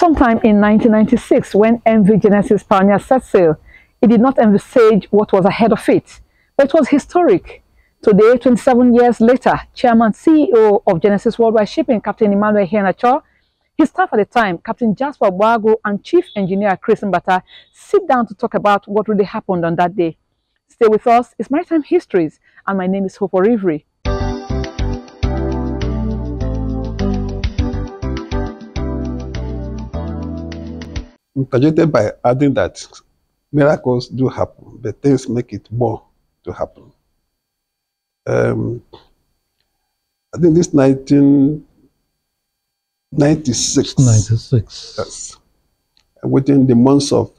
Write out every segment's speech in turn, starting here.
Sometime in 1996, when MV Genesis Pioneer set sail, it did not envisage what was ahead of it, but it was historic. Today, 27 years later, Chairman CEO of Genesis Worldwide Shipping, Captain Emmanuel Iheanacho, his staff at the time, Captain Jasper Ogbuagu and Chief Engineer Mbata, sit down to talk about what really happened on that day. Stay with us. It's Maritime Histories, and my name is Hope Orivri. Interjected by adding that miracles do happen, but things make it more to happen. I think this 1996. 96. Yes. Within the months of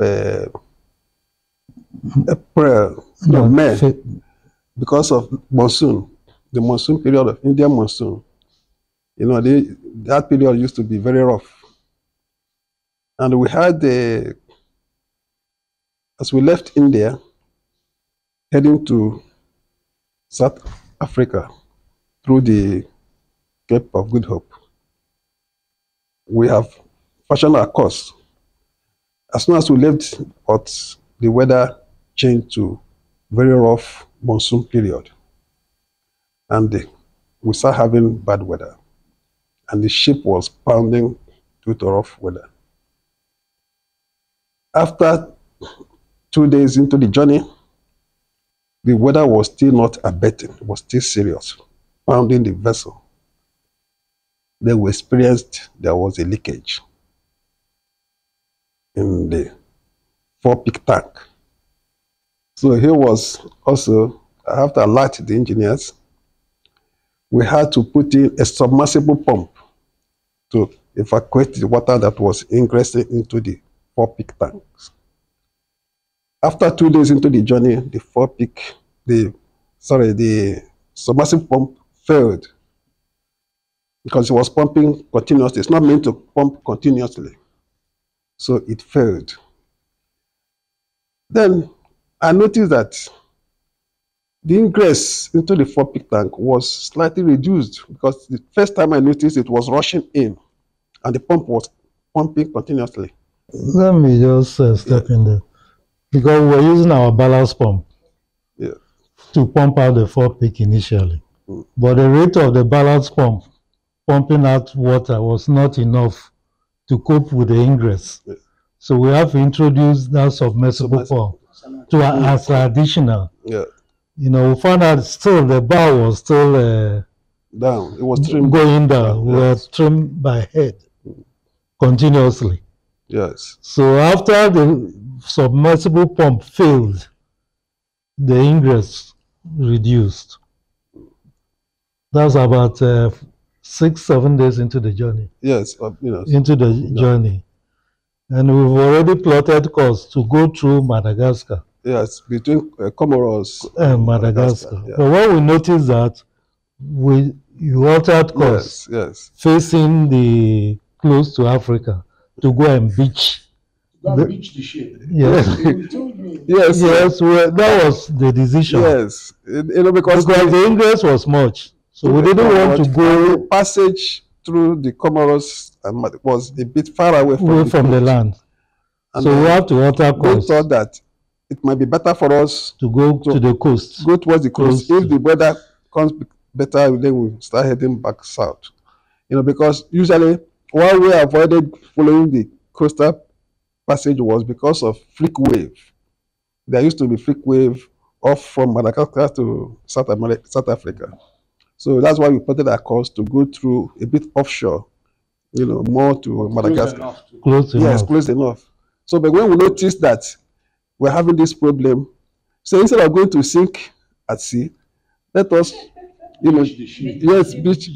April, no, May, because of monsoon, the monsoon period of Indian monsoon. You know, that period used to be very rough. And we had, as we left India, heading to South Africa through the Cape of Good Hope, we have fashioned our course. As soon as we left, but the weather changed to very rough monsoon period. And we started having bad weather. And the ship was pounding due to rough weather. After 2 days into the journey, the weather was still not abating. It was still serious, pounding the vessel. Then we experienced there was a leakage in the forepeak tank. So here was also, I have to alert the engineers, we had to put in a submersible pump to evacuate the water that was ingressing into the forepeak tanks. After 2 days into the journey, the submersible pump failed because it was pumping continuously. It's not meant to pump continuously. So it failed. Then I noticed that the ingress into the forepeak tank was slightly reduced because the first time I noticed it was rushing in and the pump was pumping continuously. Let me just step in there. Because we're using our ballast pump to pump out the forepeak initially. But the rate of the ballast pump pumping out water was not enough to cope with the ingress. So we have to introduce that submersible pump as additional. You know, we found out still the bow was still down. It was trimmed going down. We were trimmed by head continuously. Yes. So after the submersible pump failed, the ingress reduced. That's about 6-7 days into the journey. Yes, into the journey. And we've already plotted course to go through Madagascar. Yes, between Comoros and Madagascar. But when we noticed that you altered course facing the close to Africa to go and beach. Beach the ship. Yes. Yes, that was the decision. Yes, because the ingress was much, so we didn't want to go. The passage through the Comoros was a bit far away from the land, and so we have to alter course. We thought that it might be better for us to go to the coast. Go towards the coast. If the weather comes better, then we start heading back south. Because usually why we avoided following the coastal passage was because of freak wave. There used to be freak wave off from Madagascar to South Africa. So that's why we plotted our course to go through a bit offshore, more to Madagascar. Close enough. So, but when we noticed that we're having this problem, so instead of going to sink at sea, let us, beach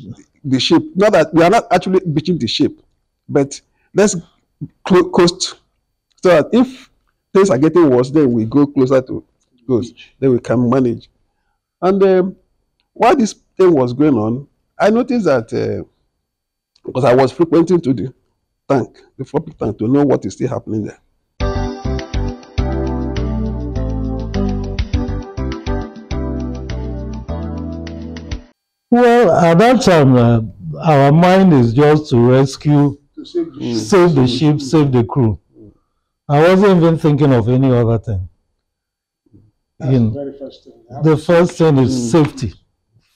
the ship. Not that we are not actually beaching the ship, but let's coast so that if things are getting worse, then we go closer to coast. Then we can manage. And while this thing was going on, I noticed that because I was frequenting to the tank, the forepeak tank, to know what is still happening there. Well, at that time, our mind is just to rescue To save the ship. Save the ship, save the crew. I wasn't even thinking of any other thing. That's the very first thing. The first thing is safety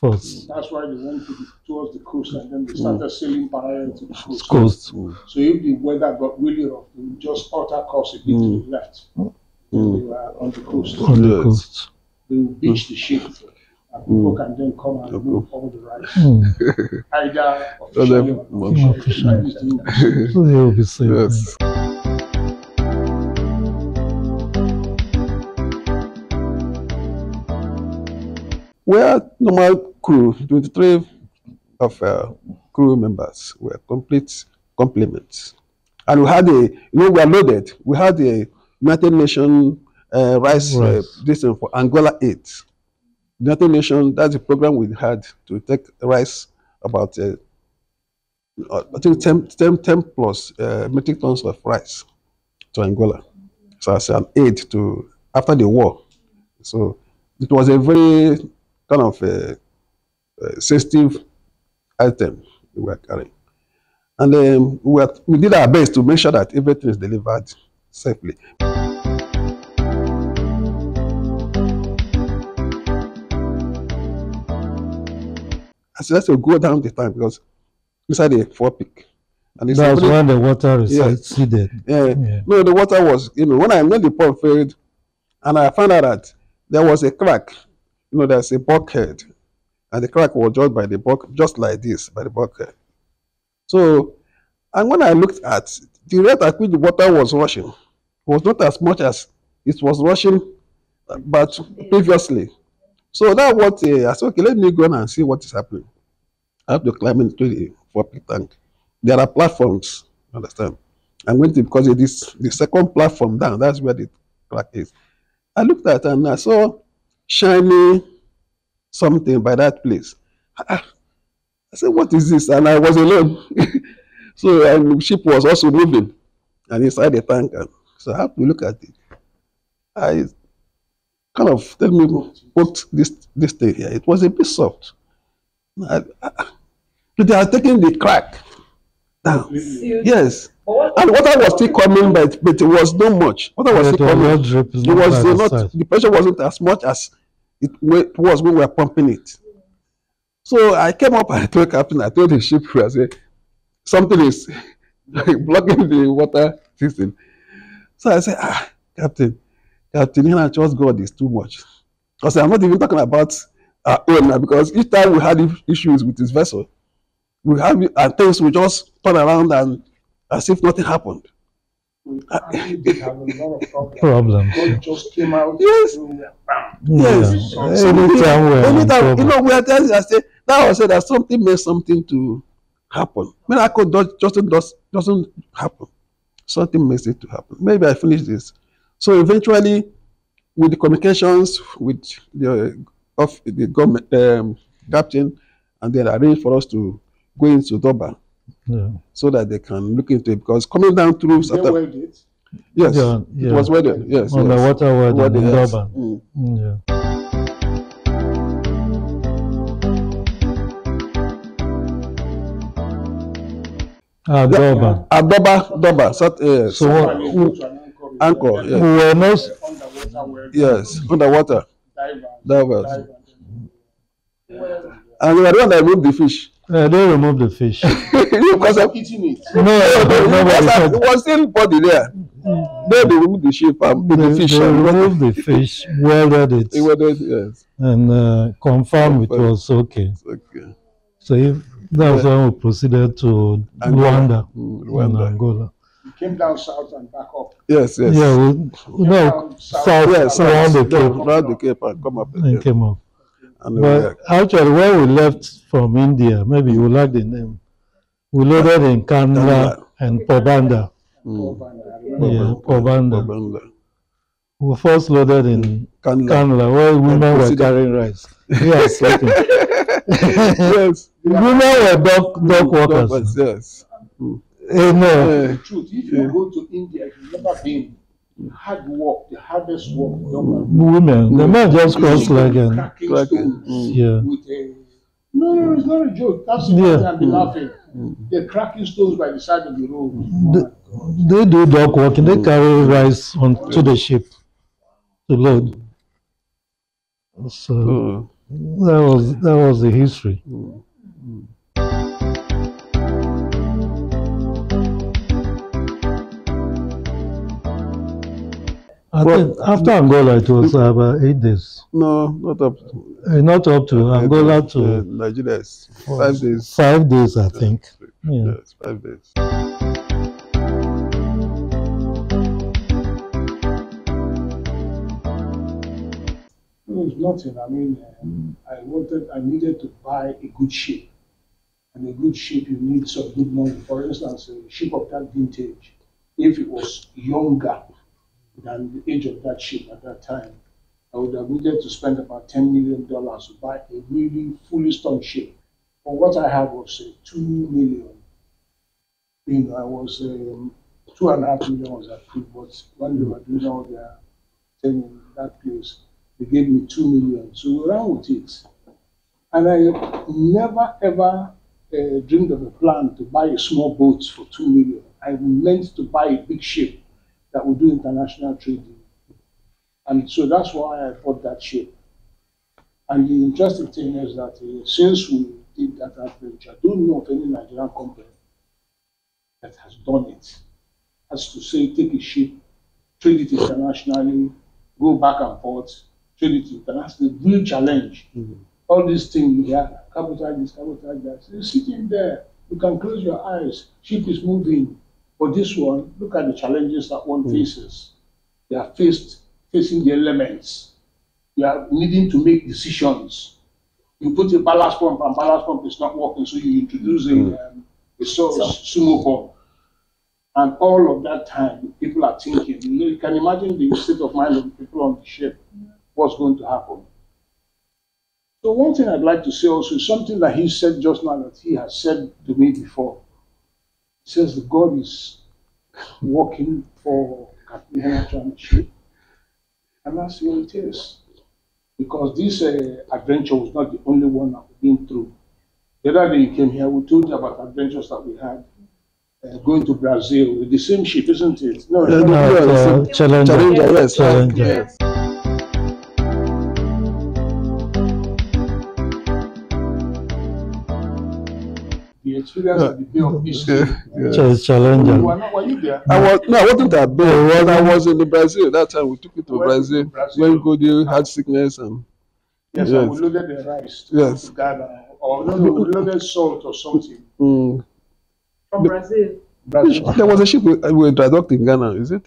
first. That's why they went towards the coast, and then they started sailing parallel to the coast. So if the weather got really rough, they would just alter course a bit to the left. They were on the coast. On the coast. They would beach the ship, and people can then come and move all the rights. Either officially or unofficially. So they will be safe. Yes. We had normal crew, 23 of crew members were complete complements. And we had we were loaded. We had a United Nations rice distance for Angola 8. United Nations, that's the program we had to take rice about, I think 10 plus metric tons of rice to Angola. So as an aid to, after the war. So it was a very kind of sensitive item we were carrying. And we did our best to make sure that everything is delivered safely. I said, let's go down the time because inside the forepeak. And that's when the water is seeded. Yeah. No, the water was, when I made the pump failed, and I found out that there was a crack. There's a bulkhead, and the crack was just by the bulk, just like this, by the bulkhead. So, and when I looked at the rate at which the water was rushing, was not as much as it was rushing, but previously. So that what I said, okay, let me go and see what is happening. I have to climb into the forepeak tank. There are platforms, understand? I'm going to, because it is the second platform down, that's where the crack is. I looked at it and I saw shiny something by that place. I said, what is this? And I was alone. So, and the ship was also moving and inside the tank. And so I have to look at it. I kind of, tell me, put this thing here. It was a bit soft. They are taking the crack down. Yes. And water was still coming, but it was not much. Water was still coming. It was not, the pressure wasn't as much as it was when we were pumping it. So I came up and I told Captain, I told the ship crew, I said, something is blocking the water system. So I said, Captain Iheanacho's God is too much. Because I'm not even talking about our own, because each time we had issues with his vessel, we have and things we just turn around and as if nothing happened. We have a lot of problems. God just came out. Yes. Yes. Anytime, we are telling, I say that was said that something made something to happen. Miracle doesn't happen. Something makes it to happen. Maybe I finish this. So eventually, with the communications with the government captain, and then arrange for us to go into Doba, so that they can look into it. Because coming down through yes, it was welded. Yes, on the water welded in Doba. Doba. So anchor. We were not. Yes, underwater. Divers. And we were the one that removed the fish. They removed the fish. Because of eating it. No, it was still body there. They removed the ship and put the fish. They removed the fish, welded it, yes, and confirmed it was okay. Okay. So that was when we proceeded to Rwanda, Angola. We came down south and back up. Yes. Yeah, south, around the Cape and come up. And came up. And but actually, when we left from India, maybe you like the name, we loaded in Kanla and Pobanda. Yeah, Pobanda. We first loaded in Kanla, where women were carrying rice. Yes, okay. Yes. Women were dog workers. Yes. The truth, if you go to India, if you've never been, hard work, the hardest work done by women. The men just cross leg and with a No, it's not a joke. That's the Yeah. thing I've been laughing. They're cracking stones by the side of the road. They do dock walking. They carry rice onto the ship to load. So that was the history. I think after Angola it was about 8 days. No, not up. Not up to Angola to Nigeria is 5 days. 5 days, I think. Yeah. Yes, 5 days. It was nothing. I mean, I needed to buy a good ship. And a good ship, you need some good money. For instance, a ship of that vintage, if it was younger than the age of that ship at that time, I would have needed to spend about $10 million to buy a really fully stocked ship. But what I had was $2 million. You know, I was $2.5 million was approved, but when they were doing all their thing in that place, they gave me $2 million. So we ran with it. And I never ever dreamed of a plan to buy a small boat for $2 million. I meant to buy a big ship that would do international trading. And so that's why I bought that ship. And the interesting thing is that since we did that adventure, I don't know of any Nigerian company that has done it. As to say, take a ship, trade it internationally, go back and forth, trade it internationally, real challenge. All these things you hear, capital this, capital that. You're sitting there, you can close your eyes, ship is moving. But this one, look at the challenges that one faces. They are facing the elements. You are needing to make decisions. You put a ballast pump and ballast pump is not working, so you introduce a sumo pump. And all of that time, people are thinking, you can imagine the state of mind of the people on the ship, what's going to happen. So one thing I'd like to say also is something that he said just now that he has said to me before. He says that God is working for Capt. Iheanacho on the ship. And that's what it is. Because this adventure was not the only one that we've been through. The other day you came here, we told you about adventures that we had going to Brazil with the same ship, isn't it? No, Challenger. Yes, Challenger. yes. The experience at the Bay of Biscay. Challenger. Were you there? I wasn't at Bay. I was in the Brazil. That time we took it to Brazil. When Godi had sickness and yes, and we loaded the rice to Ghana. Or no, we loaded salt or something. From Brazil. There was a ship we dry docked in Ghana. Is it?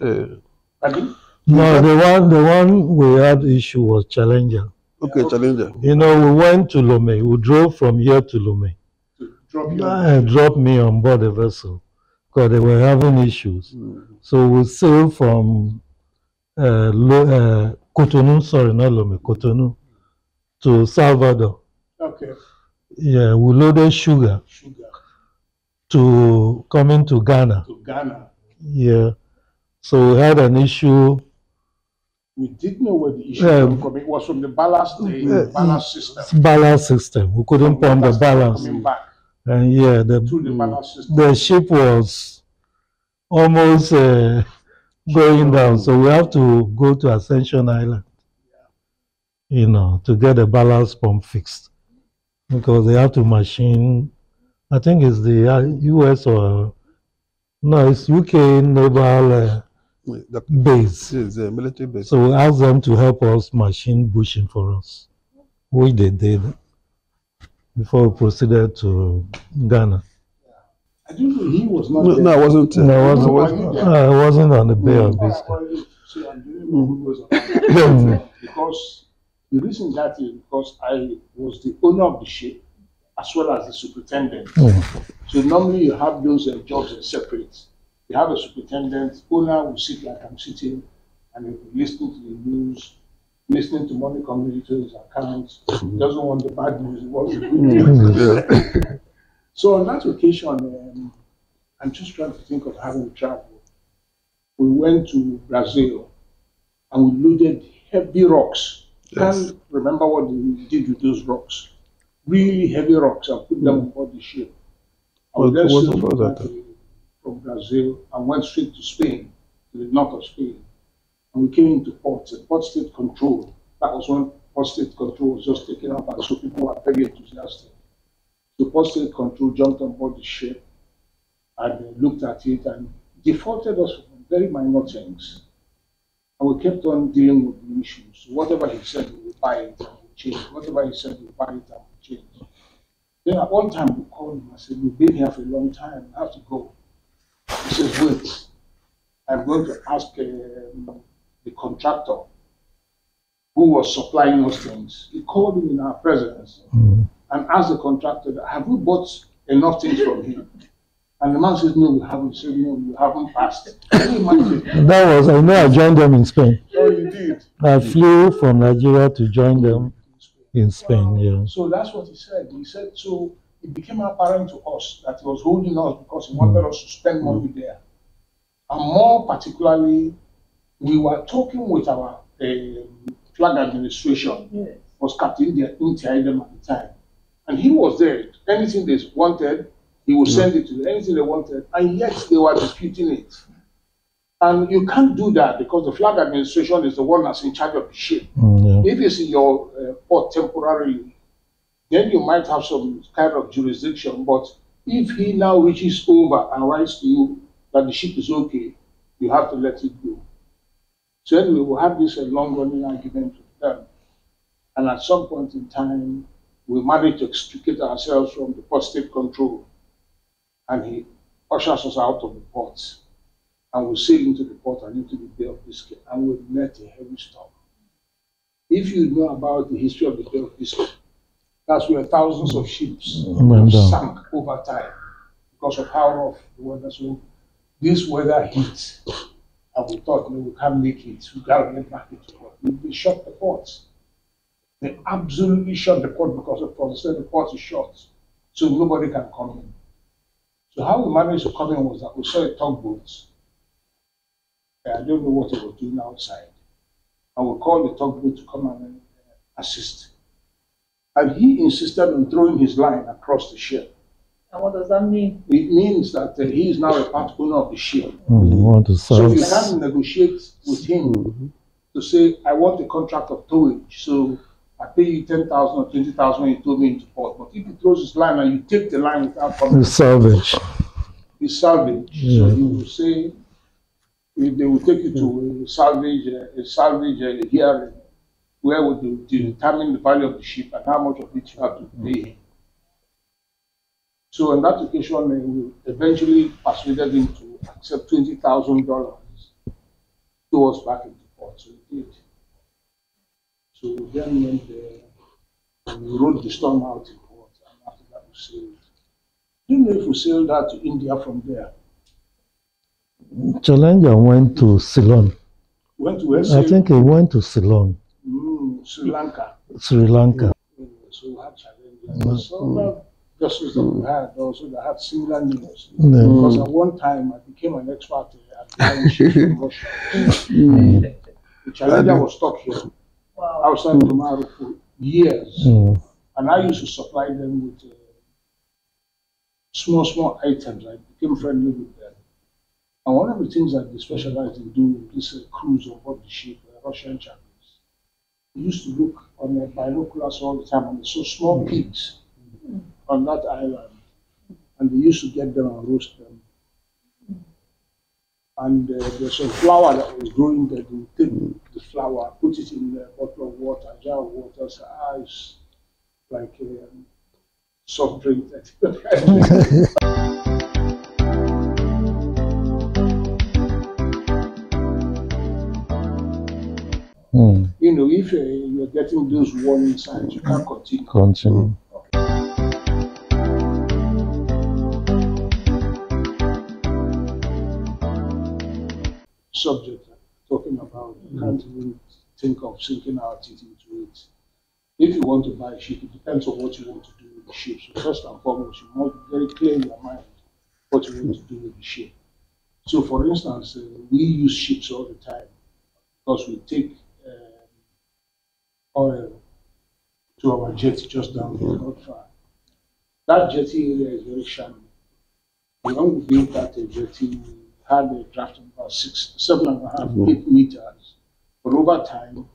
Pardon? No, the one we had issue was Challenger. Okay, yeah, Challenger. You know, we went to Lomé. We drove from here to Lomé. Dropped me on board the vessel because they were having issues. So we sailed from Cotonou, sorry, not Lomé, Cotonou, to Salvador. Okay. Yeah, we loaded sugar. To coming to Ghana. To Ghana. Yeah. So we had an issue. We didn't know where the issue came from. It was from the ballast system. Ballast system. We couldn't pump the ballast. Coming back. And yeah, the ship was almost going down. So we have to go to Ascension Island, you know, to get the ballast pump fixed. Because they have to machine, I think it's the US or, no, it's UK naval base. Yes, military base. So we asked them to help us machine bushing for us, which they did before we proceeded to Ghana. I don't know, he was not there. No, I wasn't. I wasn't on the Bay of Biscay. Because the reason that is because I was the owner of the ship as well as the superintendent. So normally you have those jobs separate. You have a superintendent, owner will sit like I'm sitting, and he'll be listening to the news, listening to money coming into his accounts. He doesn't want the bad news, he wants the good news. So on that occasion, I'm just trying to think of having travel. We went to Brazil and we loaded heavy rocks. Yes. Can't remember what we did with those rocks. really heavy rocks and put them on board the ship. And we then sailed from Brazil and went straight to Spain, to the north of Spain. And we came into port, port state control. That was when port state control was just taken up, and so people were very enthusiastic. So port state control jumped on board the ship and looked at it and defaulted us for very minor things. And we kept on dealing with the issues. Whatever he said, we would buy it and we change. Whatever he said, we would buy it and we change. Then at one time we called him and said, we've been here for a long time, I have to go. He says, wait, I'm going to ask the contractor who was supplying us things. He called him in our presence and asked the contractor, have we bought enough things from him? And the man says, no, we haven't. He said, no, you haven't passed. Can you imagine? That was, I know I joined them in Spain. Oh, you did? I flew from Nigeria to join them in Spain, yeah. So that's what he said. He said, so it became apparent to us that he was holding us because he wanted us to spend money there. And more particularly, we were talking with our flag administration, was Captain Intiaidem at the time. And he was there. Anything they wanted, he would send it to them, anything they wanted, and yet they were disputing it. And you can't do that because the flag administration is the one that's in charge of the ship. If it's in your port temporarily, then you might have some kind of jurisdiction. But if he now reaches over and writes to you that the ship is okay, you have to let it go. So anyway, we'll have this long-running argument with them. And at some point in time, we managed to extricate ourselves from the port state control. And he ushers us out of the port. And we sailed into the port and into the Bay of Biscay. And we met a heavy storm. If you know about the history of the Bay of Biscay, that's where thousands of ships sank over time because of how rough the weather. So this weather hit, and we thought, no, we can't make it. We got to get back into port. They shut the ports. They absolutely shut the port because of course they said the port is shut, so nobody can come in. So how we managed to come in was that we saw a tugboat. I don't know what it was doing outside. And we called the tugboat to come and assist. And he insisted on throwing his line across the ship. And what does that mean? It means that he is now a part owner of the ship. So you can't negotiate with him to say, I want a contract of towage, so I pay you 10,000 or 20,000 when you tow me into port. But if he throws his line and you take the line without coming, it's salvage. It's salvage. So he will say, they will take you to a salvage hearing where we determine the value of the ship and how much of it you have to pay. So on that occasion, we eventually persuaded him to accept $20,000 to us back into port. So he did. So we then went there and we rode the storm out in port, and after that we sailed. Do you know if we sailed out to India from there? Challenger went to Ceylon. Went to where? I think he went to Ceylon. Sri Lanka. Sri Lanka. So we had challenges. So vessels that we had also that had similar names. Because at one time I became an expert at buying ships from Russia. The Challenger was stuck here outside Tomorrow for years. And I used to supply them with small items. I became friendly with them. And one of the things that they specialized in doing is cruise on board the ship, Russian Chinese. They used to look on their binoculars all the time and they saw small pigs on that island. And they used to get them and roast them. And there's some flour that was growing there. They would take the flour, put it in a bottle of water, a jar of water, say, it's like a soft drink. You know, if you're getting those warning signs, you can't continue. Subject talking about, you can't even think of sinking our teeth into it. If you want to buy a ship, it depends on what you want to do with the ship. So first and foremost, you must be very clear in your mind what you want to do with the ship. So for instance, we use ships all the time because we take oil to our jetty just down here, not far. That jetty area is very shallow. When we built that jetty, we had a draft of about 7.5, 8 meters. But over time,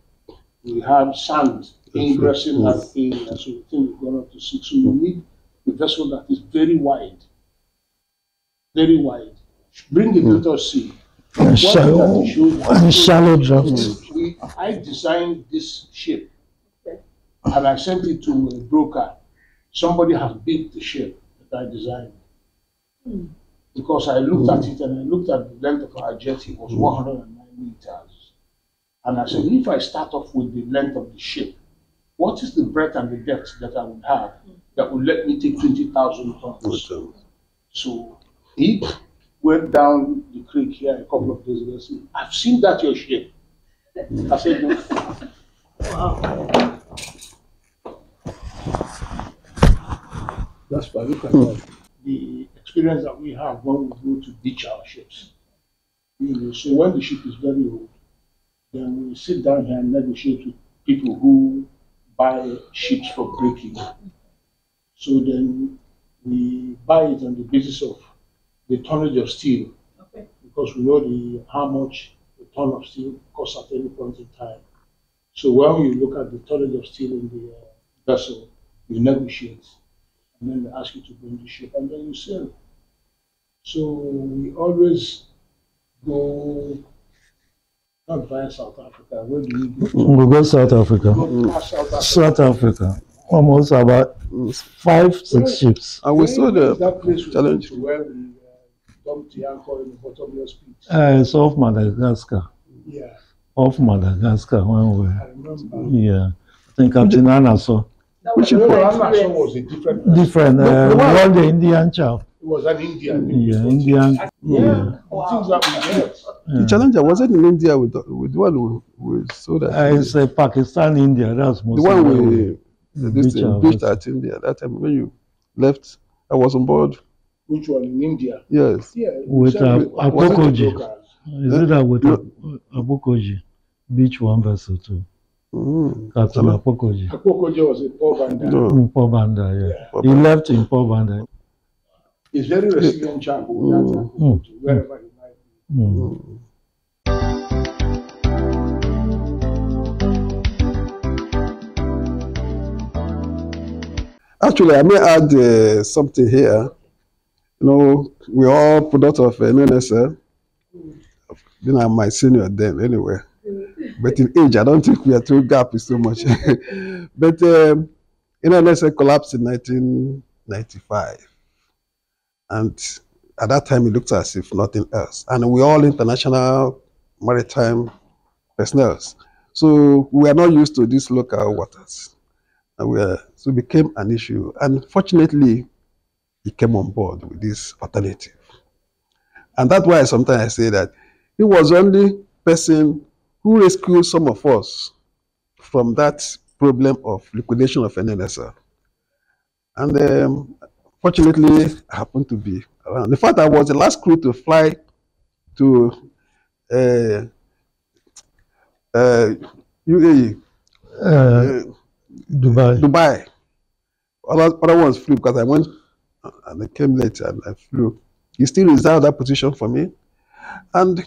we had sand ingressing that area, so we think we've gone up to 6. So you need a vessel that is very wide. Very wide. Bring the Delta Sea. And shallow drafts. I designed this ship and I sent it to a broker. Somebody has built the ship that I designed. Because I looked at it and I looked at the length of our jetty, it was 109 meters. And I said, if I start off with the length of the ship, what is the breadth and the depth that I would have that would let me take 20,000 tons? So he went down the creek here a couple of days ago and said, I've seen that your ship. I said, no. Wow. That's why look at that. The experience that we have when we go to beach our ships. So when the ship is very old, then we sit down here and negotiate with people who buy ships for breaking. So then we buy it on the basis of the tonnage of steel, because we know how much a ton of steel costs at any point in time. So when you look at the tonnage of steel in the vessel, you negotiate, and then they ask you to bring the ship, and then you sail. So we always go, not via South Africa. Where do you go? We go South Africa. South Africa. Almost about 5, 6 ships. And we saw the that place challenge. Where we dumped the anchor in the bottomless pit. It's off Madagascar. Yeah. Off Madagascar when we I remember. yeah. I think Captain Anaso. Which was a different. Different. All the Indian chap. It was an Indian. Yeah, Indian. Yeah. Things that we get. The Challenger wasn't in India with the one we saw that. It's Pakistan, India. That's most the one we beached at India. That time when you left, I was on board. Which one in India? Yes. Yeah. with Apokoji. Is it that with No. Apokoji? Beach one vessel too. Captain Apokoji. Apokoji was a poor banda. No. In Pobanda, yeah. He left in Pobanda. He's very resilient chap. Wherever he might be. Actually, I may add something here. You know, we're all product of NNSL. You know, I'm my senior then anyway. But in age, I don't think we are too gap is so much. But NNSL collapsed in 1995. And at that time, it looked as if nothing else. And we're all international maritime personnel. So we are not used to these local waters. And so it became an issue. And fortunately, he came on board with this alternative. And that's why sometimes I say that he was the only person who rescued some of us from that problem of liquidation of NNSL. And fortunately, I happened to be around. In fact, I was the last crew to fly to UAE. Dubai. Other ones flew because I went and I came late and I flew. He still reserved that position for me. And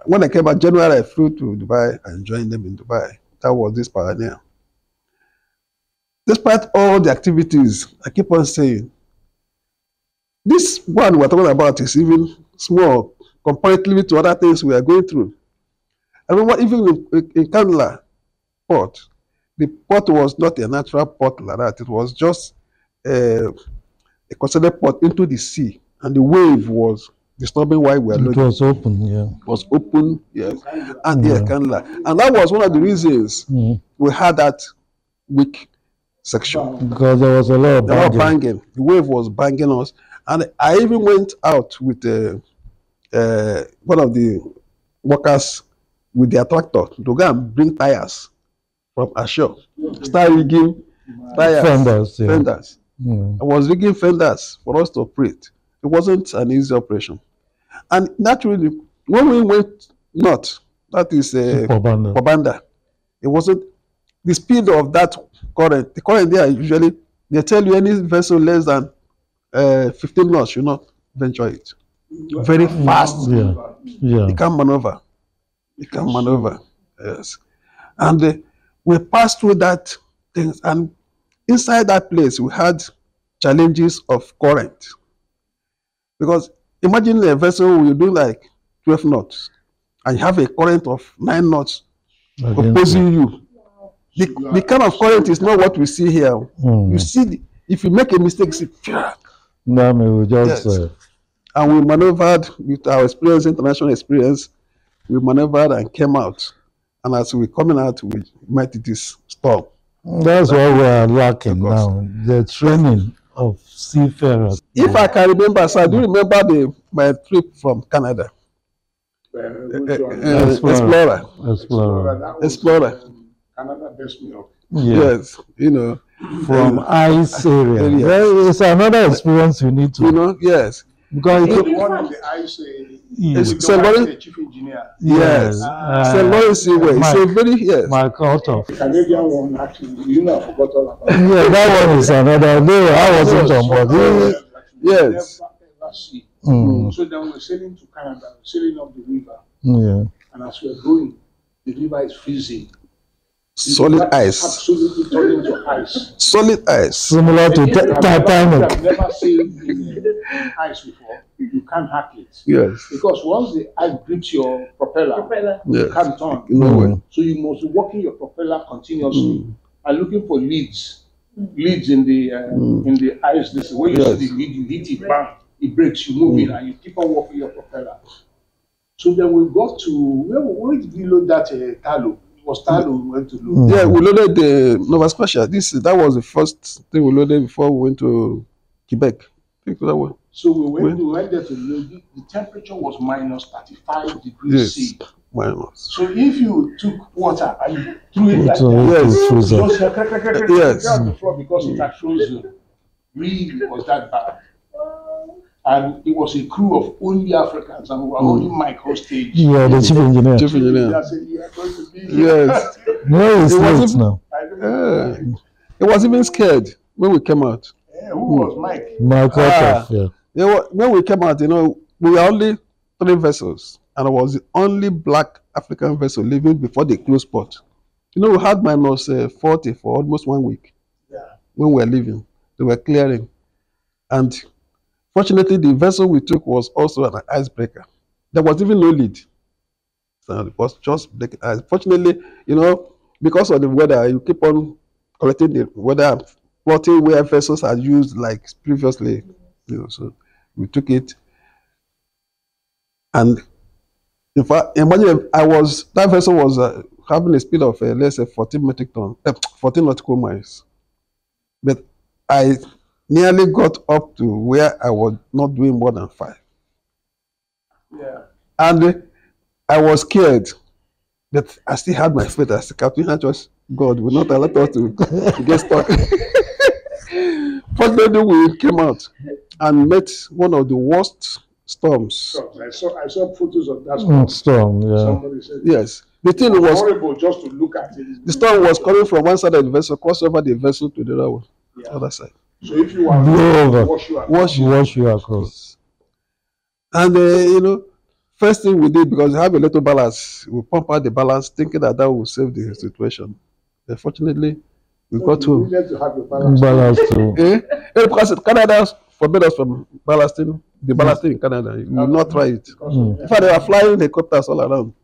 when I came back January, I flew to Dubai and joined them in Dubai. That was this pioneer. Despite all the activities, I keep on saying, this one we're talking about is even small comparatively to other things we are going through. I remember even in Kandla port, the port was not a natural port like that. It was just a considered port into the sea, and the wave was disturbing while we were looking. It was open, yeah. It was open, yes. And yeah, Kandla. And that was one of the reasons we had that weak section. Because there was a lot of banging. The wave was banging us. And I even went out with one of the workers with their tractor to go and bring tires from ashore. Start rigging tires. Fenders. I was rigging fenders for us to operate. It wasn't an easy operation. And naturally, when we went north, that is Pobanda, it wasn't the speed of that current, the current there usually, they tell you any vessel less than 15 knots should not venture it. Very fast. Yeah. Yeah. You can maneuver. You can maneuver. Yes. And we passed through that things, and inside that place we had challenges of current. Because imagine a vessel will do like 12 knots and you have a current of 9 knots opposing you. The kind of current is not what we see here. You see, if you make a mistake, see, no, we just yes. And we maneuvered with our experience, international experience. We maneuvered and came out. And as we're coming out, we met this storm. That's what we are lacking now. The training of seafarers. If I can remember, so I do remember my trip from Canada. Explorer. Canada best me up. Yes, you know, from ice area. It's another experience you need to. You know, yes. Because the one in the ice. St. Lawrence, Chief Engineer. Yes. St. Lawrence Seaway. So very yes. My culture. The Canadian one actually, you know, I forgot all about it. Yeah, that one is another. No, I wasn't on board. Yes. So then we're sailing to Canada, sailing up the river. Yeah. And as we're going, the river is freezing. Solid ice. Absolutely turning to ice. Solid ice. Similar to Titanic. I've never sailed in ice before. You can't hack it. Yes. Because once the ice grips your propeller, you can't turn. No. So you must be working your propeller continuously and looking for leads. Leads in the ice. This is where you see the lead, you hit it, bang, it breaks, you move it, and you keep on working your propeller. So then we got to where did we load that Talo? Was Talo we went to load? Yeah, we loaded the Nova Scotia. That was the first thing we loaded before we went to Quebec. I think that was. So we went there to load it. The temperature was minus 35 degrees C. Minus. So if you took water and you threw it like that, yes, on the floor because it had frozen. Really was that bad. And it was a crew of only Africans, and we were only Mike hostage. Yeah, the chief engineer. Chief engineer. I said, "You are going to be yes. No, it's late now. He was even scared when we came out. Who was Mike? Mike when we came out, you know, we were only 3 vessels, and I was the only black African vessel leaving before the closed port. You know, we had minus 40 for almost 1 week. Yeah. When we were leaving, they were clearing, and fortunately, the vessel we took was also an icebreaker. There was even no lead. So it was just breaking ice. Fortunately, you know, because of the weather, you keep on collecting the weather, plotting where vessels are used like previously. You know, so we took it. And in fact, imagine that vessel was having a speed of let's say 14 metric ton, 14 nautical miles. But I nearly got up to where I was not doing more than 5. Yeah. And I was scared, but I still had my faith as the captain. I just, God will not allow us to get stuck. Fortunately, we came out and met one of the worst storms. I saw photos of that storm. Yeah. Somebody said yes. The thing was horrible just to look at it. The storm was coming from one side of the vessel, cross over the vessel to the other side. So if you want wash you across. And you know, first thing we did, because we have a little ballast, we pump out the ballast, thinking that will save the situation. Fortunately, we got to. You needed to have your ballast too. Because Canada forbade us from ballasting. The ballasting in Canada, you will not try it. In fact, they were flying helicopters all around.